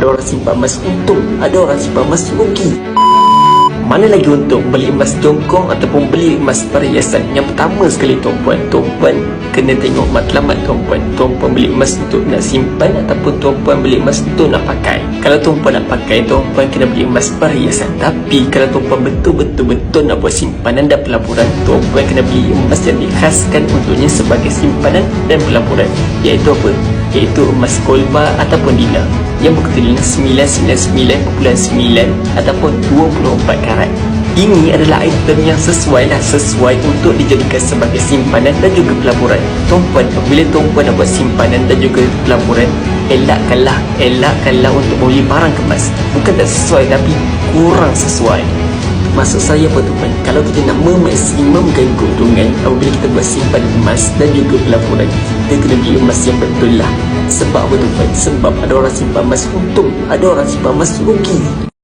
orang simpan emas untung, ada orang simpan emas rugi. Mana lagi untung, beli emas jongkong ataupun beli emas perhiasan? Yang pertama sekali tuan-puan kena tengok matlamat tuan-puan. Tuan-puan beli emas untuk nak simpan ataupun tuan-puan beli emas untuk nak pakai. Kalau tuan-puan nak pakai, tuan-puan kena beli emas perhiasan. Tapi kalau tuan-puan betul-betul nak buat simpanan dan pelaburan, tuan-puan kena beli emas yang dikhaskan untuknya sebagai simpanan dan pelaburan. Iaitu apa? Iaitu emas kolba ataupun dinar yang berketerangan 999.9 ataupun 24 karat. Ini adalah item yang sesuai untuk dijadikan sebagai simpanan dan juga pelaburan. Tuan-puan, bila tuan-puan nak buat simpanan dan juga pelaburan, elakkanlah untuk membeli barang kemas. Bukan tak sesuai, tapi kurang sesuai. Maksud saya apa tuan? Kalau kita nak memaksimumkan keuntungan apabila kita buat simpanan emas dan juga pelaburan, kita kena beli emas yang betul lah. Sebab apa tuan? Sebab ada orang simpan emas untung, ada orang simpan emas rugi.